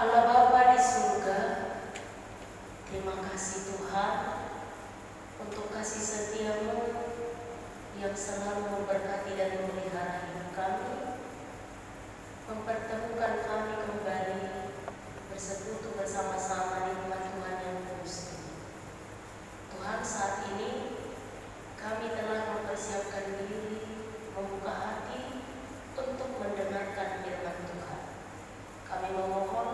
Allah Bapa di surga, terima kasih Tuhan untuk kasih setia-Mu yang selalu memberkati dan memelihara hidup kami, mempertemukan kami kembali bersekutu bersama-sama di rumah Tuhan yang kudus ini. Tuhan, saat ini kami telah mempersiapkan diri, membuka hati untuk mendengarkan firman Tuhan. Kami memohon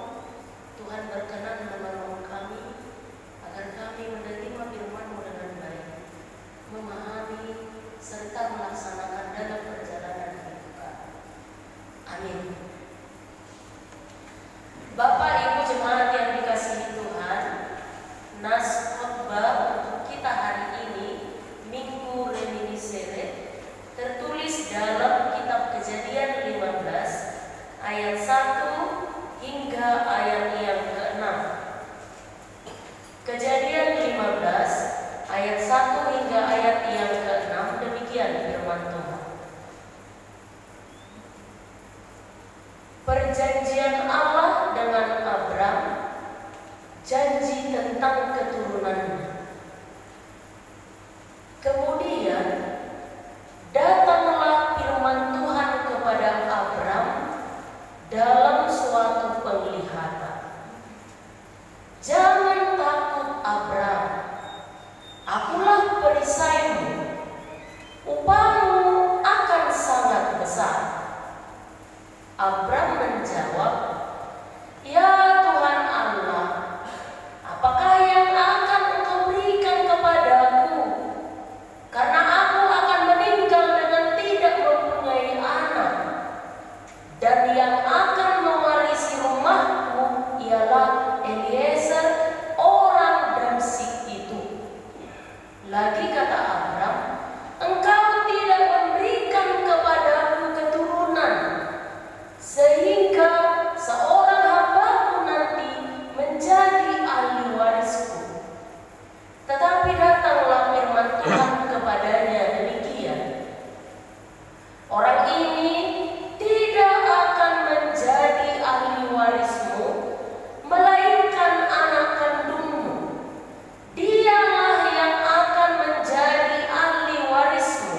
Tuhan berkenan menolong kami agar kami menerima firman-Mu dengan baik, memahami serta melaksanakan dalam perjalanan hidup kami. Amin. Bapak Ibu jemaat yang dikasihi Tuhan, nas khotbah untuk kita hari ini, Minggu Reminiscere, tertulis dalam kitab Kejadian 15 ayat 1 hingga ayat yang ke-6. Kejadian 15 ayat 1 hingga ayat yang ke-6, demikian firman Tuhan. Perjanjian Allah dengan Abram, janji tentang keturunannya. Kemudian datanglah firman Tuhan kepada Abram dalam suatu penglihatan. Jangan takut Abram, akulah perisaimu, upahmu akan sangat besar. Abram menjawab, ya Tuhan Allah, apakah yang akan Engkau berikan kepadaku? Karena aku akan meninggal dengan tidak mempunyai anak, dan yang akan mewarisi rumahku ialah Eliezer orang Damsyik itu. Lagi kata Abram, engkau tidak memberikan kepadaku keturunan, sehingga seorang hambaku nanti menjadi ahli warisku. Tetapi datanglah firman Tuhan kepadanya demikian, orang ini tidak akan menjadi ahli warismu, melainkan anak kandungmu. Dialah yang akan menjadi ahli warismu.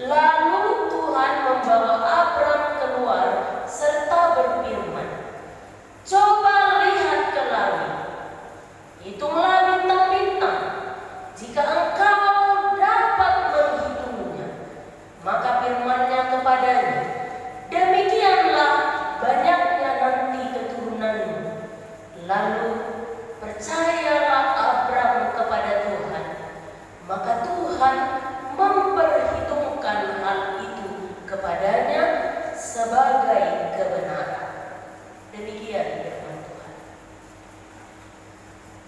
Lalu Tuhan membawa Abram keluar serta berfirman, coba lihat ke langit, hitunglah bintang-bintang, jika engkau dapat menghitungnya. Maka firman-Nya kepadanya, demikianlah banyaknya nanti keturunanmu. Lalu percayalah Abram kepada Tuhan, maka Tuhan memperhitungkan hal itu kepadanya sebagai kebenaran. Demikian firman Tuhan.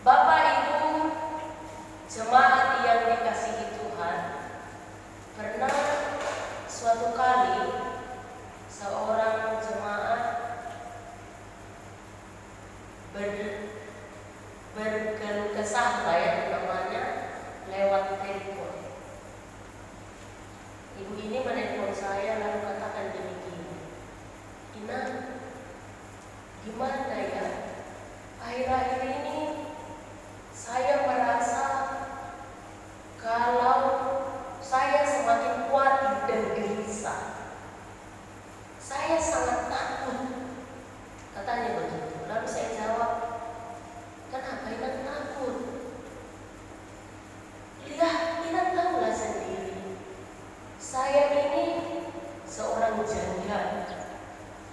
Bapak Ibu jemaat yang dikasihi Tuhan, pernah suatu kali seorang jemaat berkeluh kesah namanya lewat telepon. Ibu ini menelpon saya lalu katakan demikian, Ina, gimana ya, akhir-akhir ini saya merasa kalau saya semakin kuat dan gelisah. Saya sangat takut, katanya begitu. Lalu saya jawab, kenapa Ina takut? Lihat, Ina tahulah sendiri, saya ini seorang janda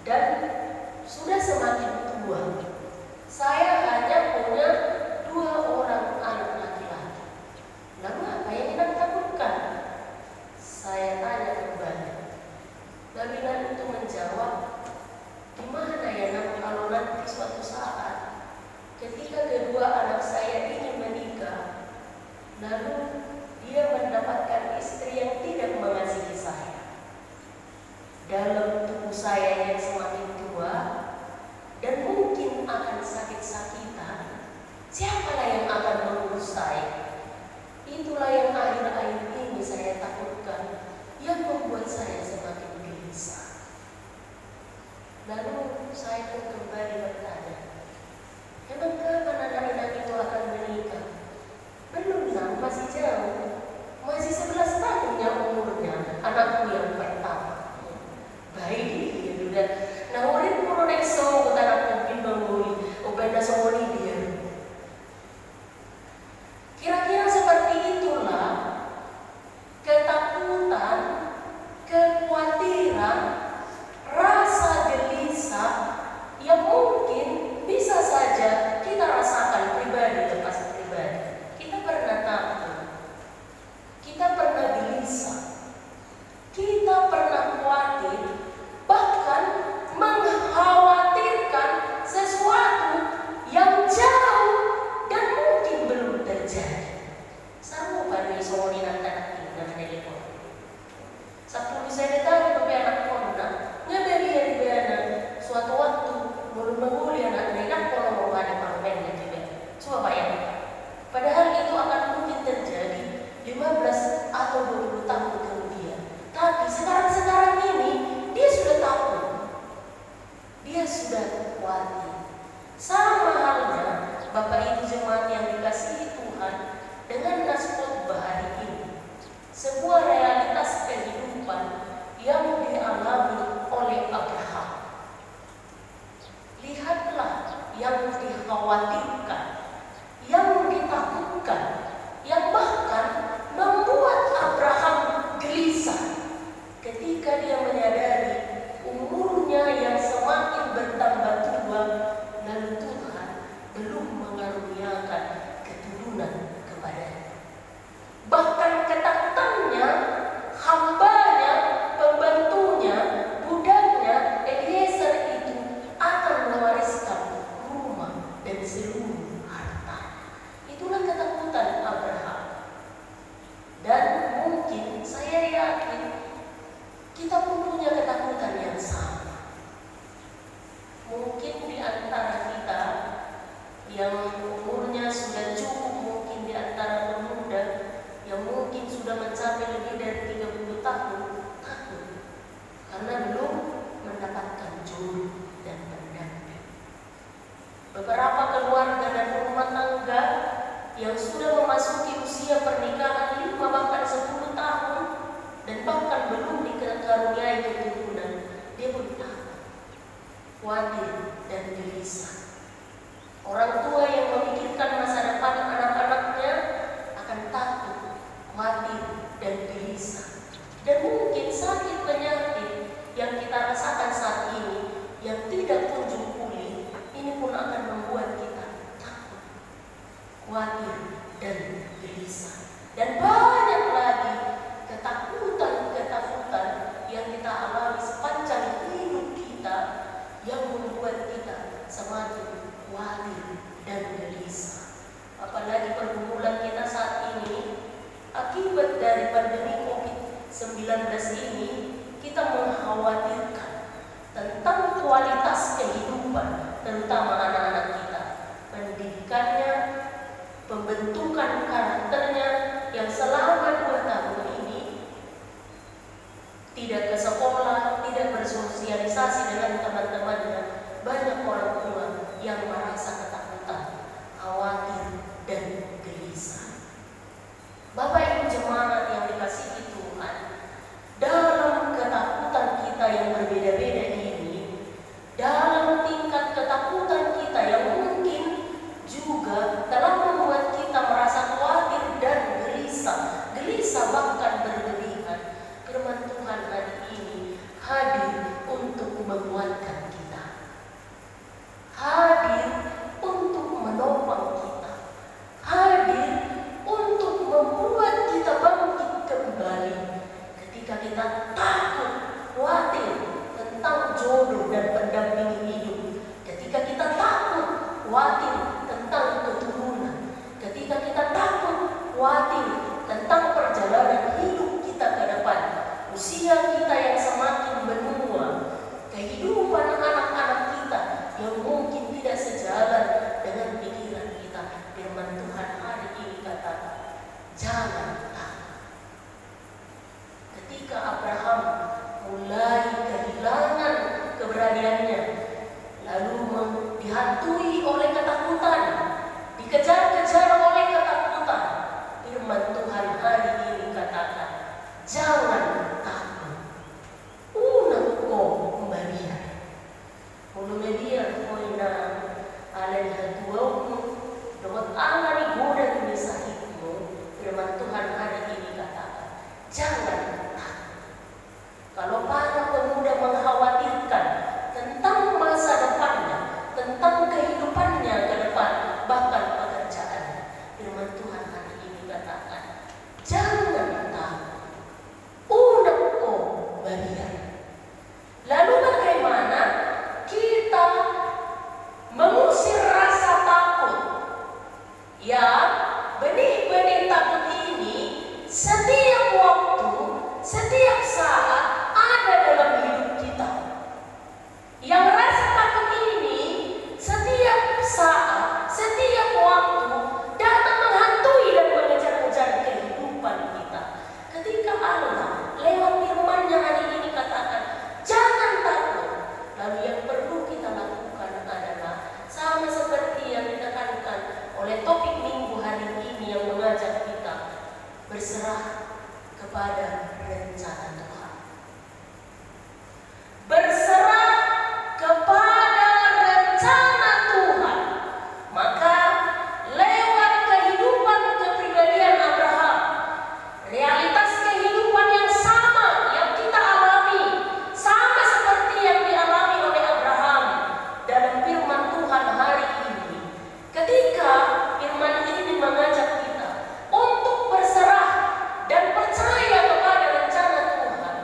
dan sudah semakin tua. Saya hanya punya 2 orang anak laki-laki. Lalu apa yang Ina takutkan? Saya tanya kembali. Lalu Ina itu menjawab, gimana ya Nak, kalau nanti suatu saat ketika kedua anak saya ini menikah, lalu dia mendapatkan istri yang tidak mengasihi saya, dalam tubuh saya yang semakin tua dan mungkin akan sakit-sakitan, siapalah yang akan mengurus saya? Itulah yang akhir-akhir ini saya takutkan, yang membuat saya semakin gelisah. Lalu saya pun kembali bertanya, mengkhawatirkan tentang kualitas kehidupan, terutama anak-anak kita, pendidikannya, pembentukan karakternya yang selama 2 tahun ini tidak ke sekolah, tidak bersosialisasi dengan teman-temannya. Banyak orang tua yang merasa ketakutan, khawatir, dan gelisah. Bapak Ibu jemaat yang dikasihi Tuhan, dalam ketakutan kita yang berbeda-beda ini, dalam tingkat ketakutan kita yang mungkin juga telah membuat kita merasa khawatir dan gelisah bahkan berlebihan, firman Tuhan hari ini hadir untuk menguatkan kita, hadir untuk menopang kita, hadir untuk membuat kita bangkit kembali ketika kita takut, khawatir tentang jodoh dan pendamping hidup, ketika kita takut, khawatir tentang keturunan, ketika kita takut, khawatir tentang perjalanan hidup kita ke depan, usia kita yang semakin menua, kehidupan anak-anak kita yang mungkin tidak sejalan dengan pikiran kita. Firman Tuhan hari ini katakan, jangan takut. Ketika Abraham mulai kehilangan keberadaannya, lalu dihantui oleh ketakutan, dikejar-kejar oleh ketakutan, firman Tuhan hari ini katakan, jangan takut. Unako mbalian. Ulumedian koina alaiha tuamu dogot alani goda misahimu. Firman Tuhan hari ini katakan, jangan takut. Kalau para pemuda mengkhawatirkan tentang masa depannya, tentang kehidupannya ke depan, bahkan pekerjaannya, firman Tuhan hari ini katakan, jangan takut. Unako mbalian. Lalu bagaimana kita mengusir rasa takut? Ya, benih-benih takut ini setiap waktu, setiap saat ada dalam hidup kita. Yang rasa takut ini setiap saat, setiap waktu datang menghantui dan mengejar-kejar kehidupan kita. Ketika Allah lewat firman-Nya hari ini katakan, jangan takut. Lalu yang perlu kita lakukan adalah sama seperti yang ditekankan oleh topik minggu hari ini yang mengajak kita berserah kepada rencana Tuhan. Berserah kepada rencana Tuhan. Maka lewat kehidupan kepribadian Abraham, realitas kehidupan yang sama yang kita alami, sama seperti yang dialami oleh Abraham dalam firman Tuhan hari ini. Ketika firman ini mengajak kita untuk berserah dan percaya kepada rencana Tuhan,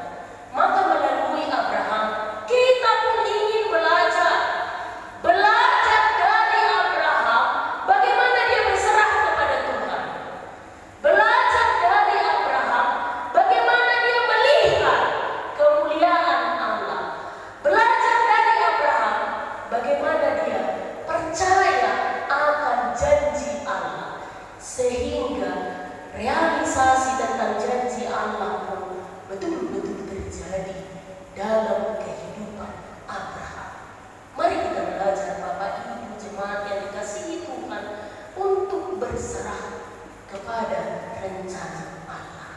maka melalui Abraham kita pun ingin belajar dari Abraham bagaimana dia berserah kepada Tuhan, belajar dari Abraham bagaimana dia melihat kemuliaan Allah, belajar dari Abraham bagaimana dia percaya akan janji Allah, sehingga realisasi tentang janji Allah pun betul-betul terjadi dalam kehidupan Abraham. Mari kita belajar Bapak Ibu jemaat yang dikasihi Tuhan untuk berserah kepada rencana Allah.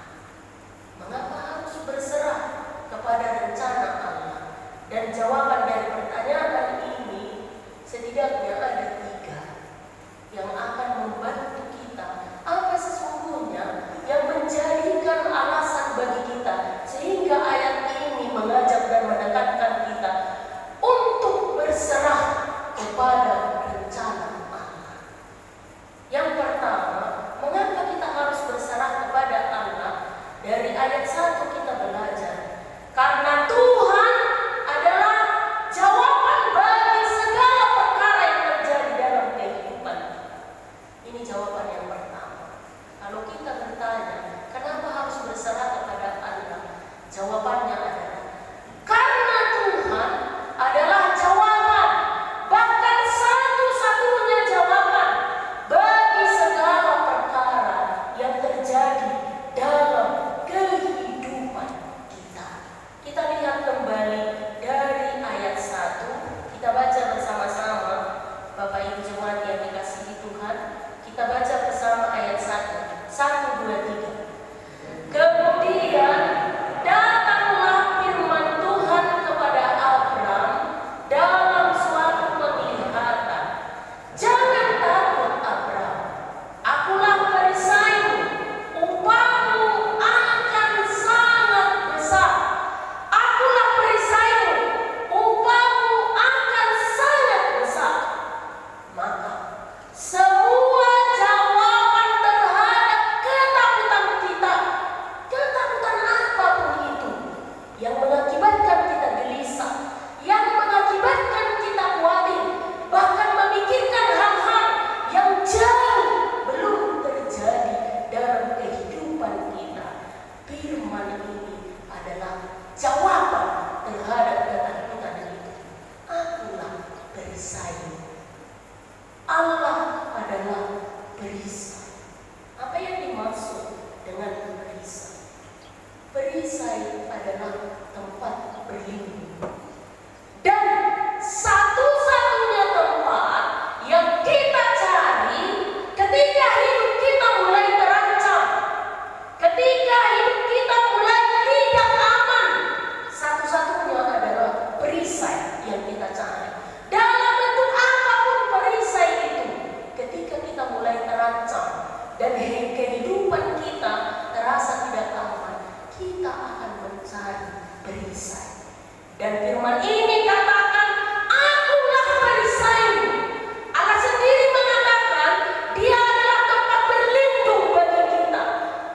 Mengapa harus berserah kepada rencana Allah? Dan jawaban dari pertanyaan ini setidaknya ada 3 yang akan membantu kita. Apa sesungguhnya yang menjadikan alasan bagi kita sehingga ayat ini mengajak dan menekankan kita untuk berserah kepada rencana Allah? Yang pertama, mengapa kita harus berserah kepada Allah? Dari ayat 1 kita belajar, karena Tuhan adalah Dan firman ini katakan, akulah perisaimu. Allah sendiri mengatakan dia adalah tempat berlindung bagi kita,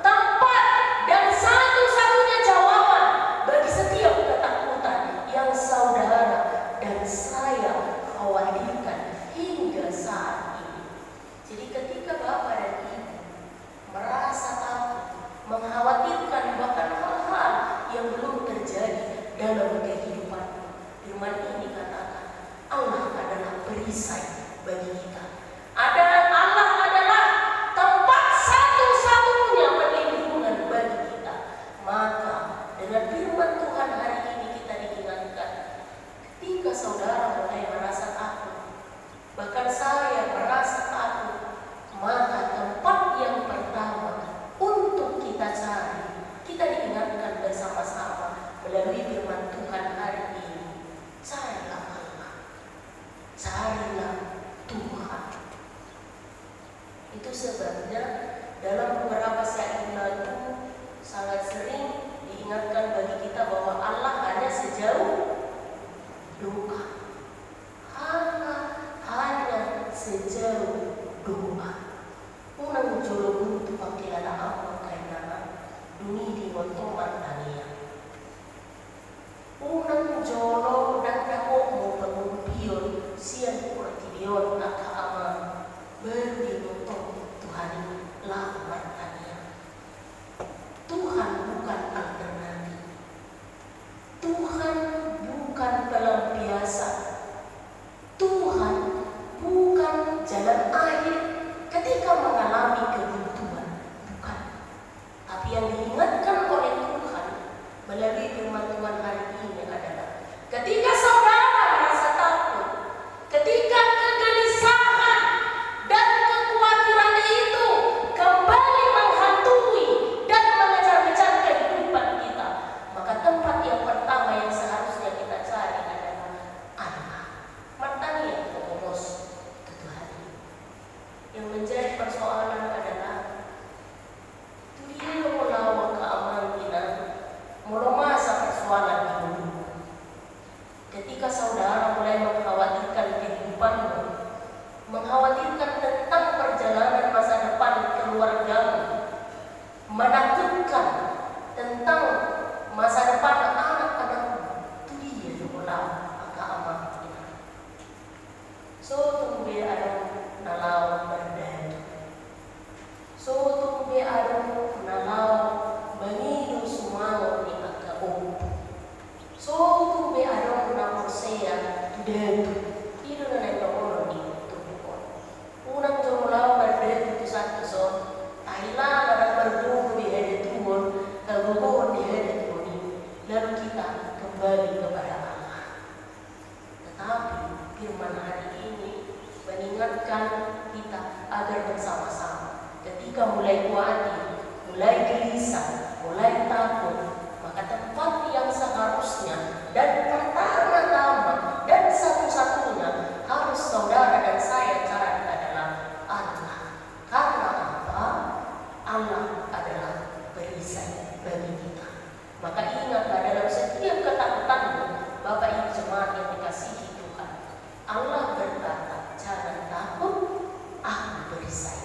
tempat dan satu-satunya jawaban bagi setiap ketakutan yang saudara dan saya khawatirkan hingga saat ini. Jadi ketika Bapak dan Ibu merasa takut, mengkhawatirkan bahkan hal-hal yang belum terjadi dalam kehidupan, firman ini katakan Allah adalah perisai bagi kita. Allah adalah tempat satu-satunya perlindungan bagi kita. Maka dengan firman Tuhan hari ini kita diingatkan, ketika saudara mulai merasa takut, bahkan saya merasa takut, maka tempat yang pertama untuk kita cari, kita diingatkan bersama-sama melalui firman Tuhan hari ini, carilah Allah, carilah Tuhan. Itu sebabnya dalam beberapa syair lagu sangat sering diingatkan bagi kita bahwa Allah hanya sejauh doa, hanya sejauh doa. Unang jolo buntu pakilala ako kailangan dumidi mo tuman taniya. Unang jolo dan dako mo pagmumpiyon siyan kurtiyon nakaama baru dinutong Tuhan lamar taniya. Tuhan bukan alternatif. Tuhan bukan pelampiasan. Tuhan bukan jalan akhir ketika mengalami kebutuhan, bukan. Tapi yang diingatkan oleh Tuhan melalui firman Tuhan hari ini adalah ketika saudara merasa takut, ketika kegelisahan dan kekhawatiran itu kembali menghantui dan mengejar-ngejar kehidupan kita, maka tempat yang pertama yang seharusnya kita cari adalah Allah. Martani yang mengurus ke Tuhan. Yang menjadi persoalan adalah dia melawan keamanan mulai masa persoalan ini. Ketika saudara mulai mengkhawatirkan kehidupanmu, mengkhawatirkan tentang perjalanan masa depan keluargamu, menakutkan tentang masa depan anak-anakmu, itu dia yang melawan keamanan ini. So tumbe ada nalaw berdaya. So tumbe ada nalaw bangido sumawo ni agkaon. So tumbe ada naporseya tudeto. Ito na nagkaon ni tubukon. Unang jumulaw berdaya itu satu so. Tahila na berdugo di hedituon, kaguguhon di hedituon. Lalu kita kembali kepada Allah. Tetapi firman hari ini mengingatkan kita agar bersama-sama ketika mulai khawatir, mulai gelisah, mulai takut, maka tempat yang seharusnya dan pertama-tama dan satu-satunya harus saudara dan saya cari adalah Allah. Karena apa? Allah adalah perisai bagi kita. Maka ingatlah dalam setiap ketakutanmu, Bapak Ibu jemaat yang dikasihi Tuhan, Allah berkata, jangan takut, aku perisai.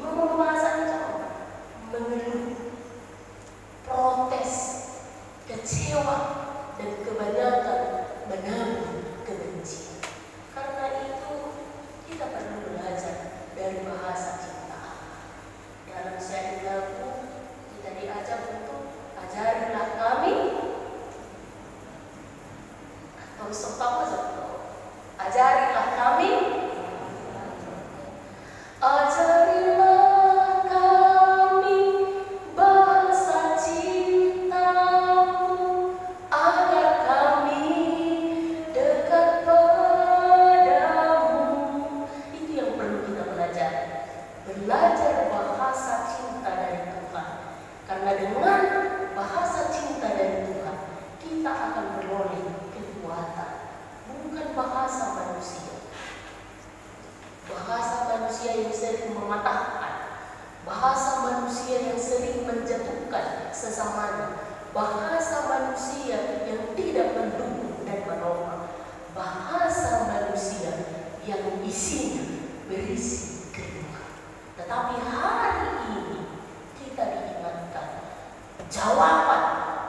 ngomong bahasanya apa? Mengeluh, protes, kecewa, dan kebanyakan menabur kebencian. Karena itu kita perlu belajar dari bahasa cinta. Dalam sharing lagu kita diajak untuk ajarilah kami, atau sempama satu, ajarilah kami, ajarilah kami bahasa cintamu, agar kami dekat padamu. Itu yang perlu kita belajar. Belajar bahasa cinta dari Tuhan. Karena dengan bahasa cinta dari Tuhan, kita akan beroleh kekuatan. Bukan bahasa manusia. Bahasa manusia yang sering mematahkan, bahasa manusia yang sering menjatuhkan sesamanya, bahasa manusia yang tidak mendukung dan menolong, bahasa manusia yang isinya berisi keluhan. Tetapi hari ini kita diingatkan jawaban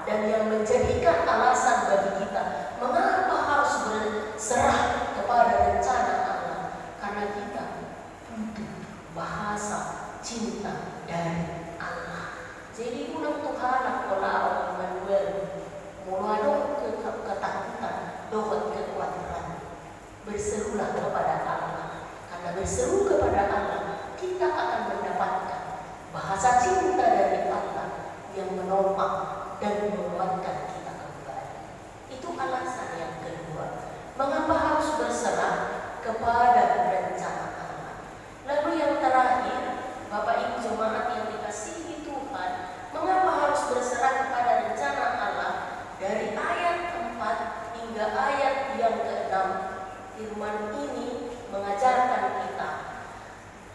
dan yang menjadikan alasan bagi kita mengapa harus berserah kepada rencana Allah, karena kita butuh bahasa cinta dari Allah. Jadi unang Tuhan pola Emmanuel mulai ketakutan dohot kekuatan, berserulah kepada Allah. Karena berseru kepada Allah, kita akan mendapatkan bahasa cinta dari Allah yang menopang dan menguatkan kita kembali. Itu alasan yang kedua, mengapa harus berserah kepada rencana Allah. Lalu yang terakhir, Bapak Ibu jemaat yang dikasihi Tuhan, mengapa harus berserah kepada rencana Allah? Dari ayat 4 hingga ayat yang ke-6, firman ini mengajarkan kita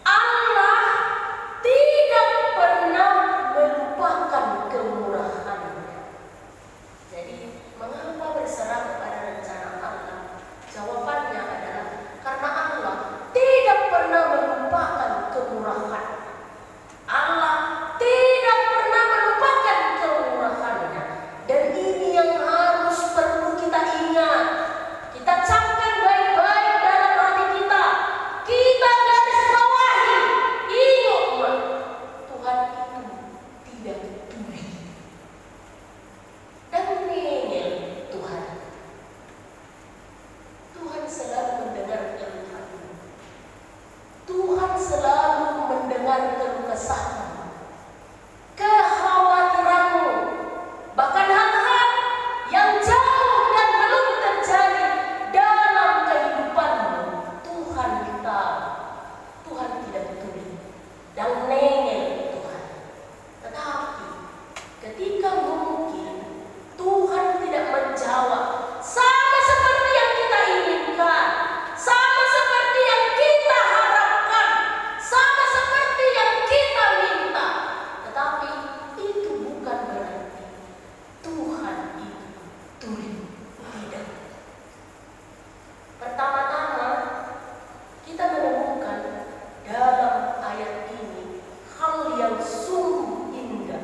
Allah tidak pernah melupakan kemurahannya. Jadi mengapa berserah kepada rencana Allah? Jawabannya adalah karena Allah tidak pernah melupakan kemurahan. Allah tidak pernah melupakan kemurahannya. Dan ini yang harus perlu kita ingat. Kita camkan baik-baik dalam hati kita. Kita garis bawahi. Ingat, Tuhan itu tidak tuli dan nengel. Tuhan selalu mendengar keluhanmu. Tuhan selalu mendengar keluh kesahmu, kekhawatiranmu, bahkan hal-hal yang jauh dan belum terjadi dalam kehidupanmu. Tuhan tahu. Tuhan tidak peduli dan nengel Tuhan. Tetapi ketika mungkin Tuhan tidak menjawab sama seperti yang kita inginkan, sama seperti yang kita harapkan, sama seperti yang kita minta. Tetapi itu bukan berarti Tuhan itu tuli. Tidak. Pertama-tama kita menemukan dalam ayat ini hal yang sungguh indah,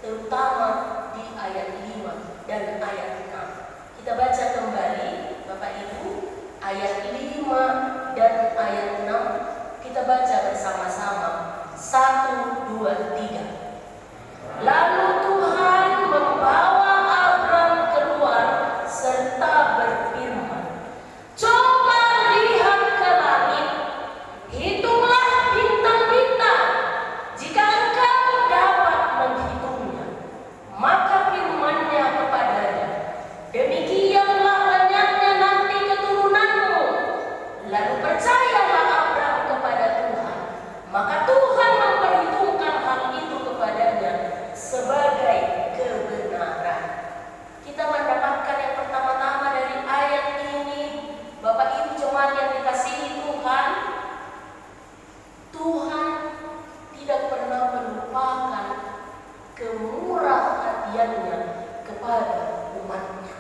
terutama di ayat 5 dan ayat 6. Kita baca kembali Bapak Ibu ayat 5 dan ayat 6. Kita baca bersama-sama. 1, 2, 3. Lalu Tuhan membawa Abram keluar serta berfirman, coba lihat ke langit, hitunglah bintang-bintang, jika engkau dapat menghitungnya. Maka firman-Nya kepadanya, demikianlah banyaknya nanti keturunanmu. Lalu percayalah Abram kepada Tuhan, maka Tuhan memperhitungkan hal itu kepadanya sebagai kebenaran. Kita mendapatkan yang pertama-tama dari ayat ini, Bapak Ibu jemaat yang dikasihi Tuhan, Tuhan tidak pernah melupakan kemurahan-Nya kepada umat-Nya.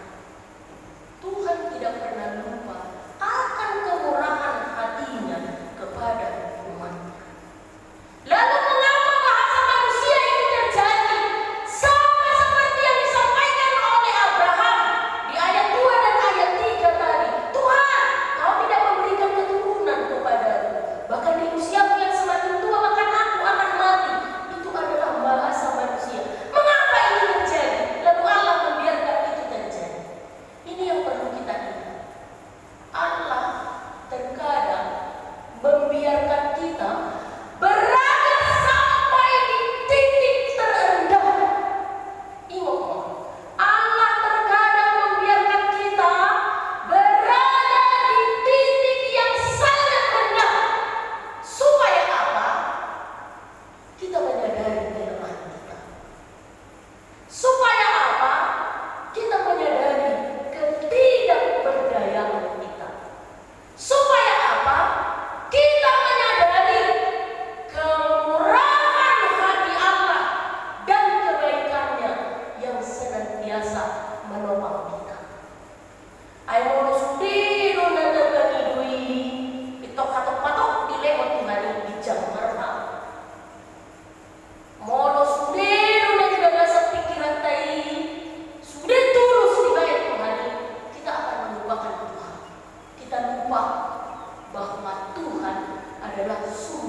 Tuhan tidak pernah lupa akan kemurahan hatinya kepada umat-Nya. Lalu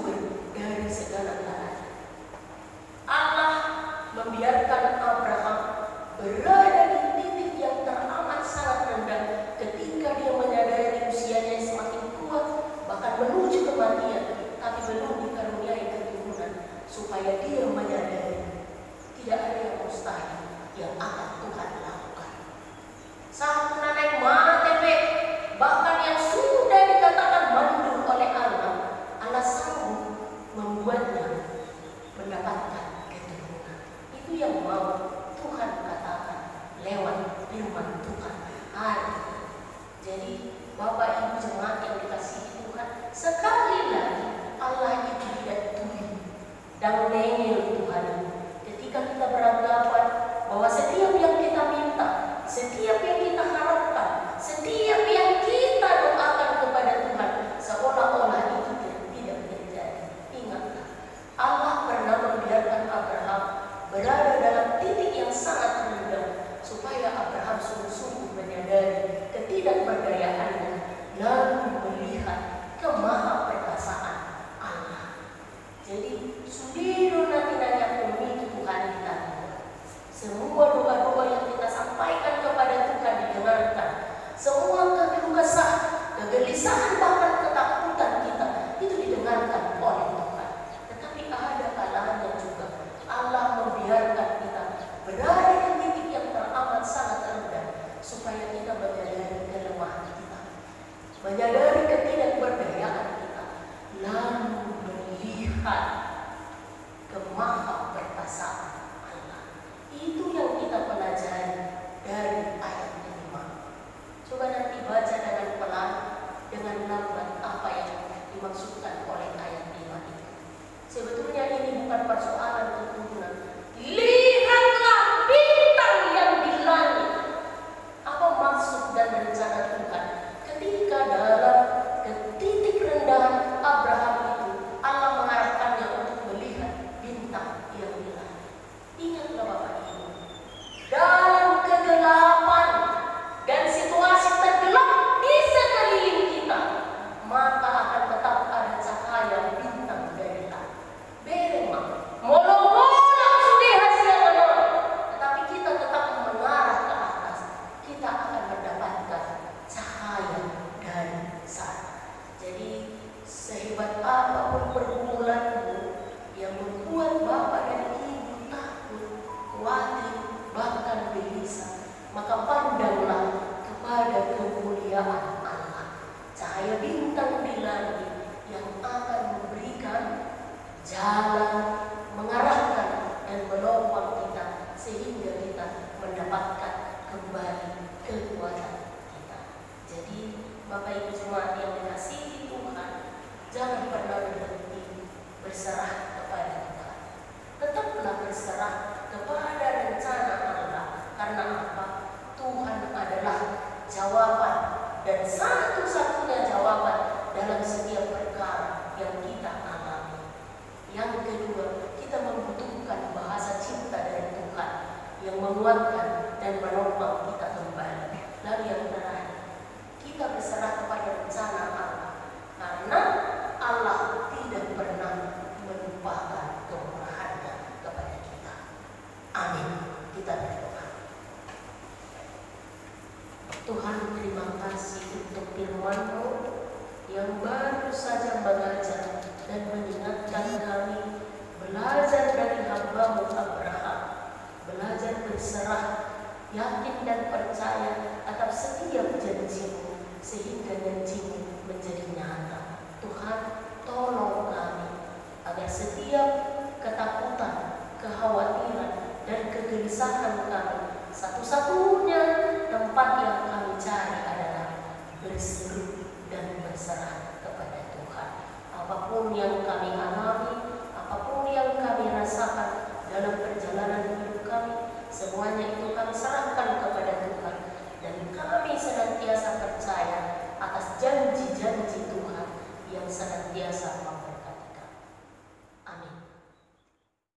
sumber dari segala galanya. Allah membiarkan Abraham berada di titik yang teramat sangat rendah ketika dia menyadari usianya yang semakin tua, bahkan menuju kematian, tapi belum dikaruniai keturunan, supaya dia menyadari tidak ada yang mustahil yang akan Tuhan lakukan. Saat naik mati, bahkan yang sudah dikatakan mandul oleh Allah, Allah sanggup membuatnya mendapatkan keturunan. Itu yang mau Tuhan katakan lewat firman Tuhan hari ini. Jadi Bapak Ibu jemaat yang dikasihi Tuhan, sekali lagi Allah itu tidak tuli dan nengel Tuhan. Ketika kita beranggapan bahwa setiap yang kita minta, setiap yang kita harapkan, setiap yang kita doakan kepada Tuhan, seolah-olah itu tidak terjadi. Ingatlah, Allah pernah membiarkan Abraham berada dalam titik yang sangat rendah, supaya Abraham sungguh-sungguh menyadari ketidakberdayaannya, lalu melihat kemahaperkasaan Allah. Jadi sudiru nanti nanya itu Tuhan kita. Semua doa-doa yang kita sampaikan kepada Tuhan didengarkan. Semua keluh kesah, kegelisahan, bahkan ketakutan kita itu didengarkan oleh Tuhan. Tetapi ada kalanya juga Allah membiarkan kita berada di titik yang teramat sangat rendah, supaya kita menyadari kelemahan kita, menyadari ketidakberdayaan kita, lalu melihat kemahaperkasaan Allah. Itu yang kita pelajari dari ayat 5. Coba nanti baca dengan pelan, dengan lambat apa yang dimaksudkan oleh ayat 5 itu. Sebetulnya ini bukan persoalan keturunan. Lihatlah bintang yang di langit. Apa maksud dan rencana Tuhan ketika dalam titik rendahan Abraham itu Allah mengarahkannya untuk melihat bintang yang di langit. Ingatlah Bapak Ibu, dalam kegelapan dan situasi tergelap di sekeliling kita, maka akan tetap ada cahaya bintang dari langit. Beremang, molong-molong sudah hasil menol, tetapi kita tetap mengarah ke atas, kita akan mendapatkan cahaya dari sana. Jadi sehebat apapun pergumulanmu yang membuat Bapak dan Ibu takut, khawatir, bahkan gelisah, maka pandanglah kepada kemuliaan Allah, cahaya bintang di langit yang akan memberikan jalan, mengarahkan dan menolong kita, sehingga kita mendapatkan kembali kekuatan kita. Jadi Bapak Ibu jemaat yang dikasihi Tuhan, jangan pernah berhenti berserah kepada Tuhan. Tetaplah berserah kepada rencana Allah. Karena apa? Tuhan adalah jawaban dan satu-satunya jawaban dalam setiap perkara yang kita alami. Yang kedua, kita membutuhkan bahasa cinta dari Tuhan yang menguatkan dan menopang kita kembali. Lalu yang terakhir, kita berserah kepada rencana Allah, karena Allah tidak pernah melupakan kemurahannya kepada kita. Amin. Kita berdoa. Tuhan, terima kasih untuk firman-Mu yang baru saja mengajar dan mengingatkan kami belajar dari hamba-Mu Abraham, belajar berserah, yakin dan percaya atas setiap janji-Mu, sehingga janji-Mu menjadi nyata. Tuhan, tolong kami agar setiap ketakutan, kekhawatiran, dan kegelisahan kami, satu-satunya tempat yang kami cari adalah berseru dan berserah kepada Tuhan. Apapun yang kami alami,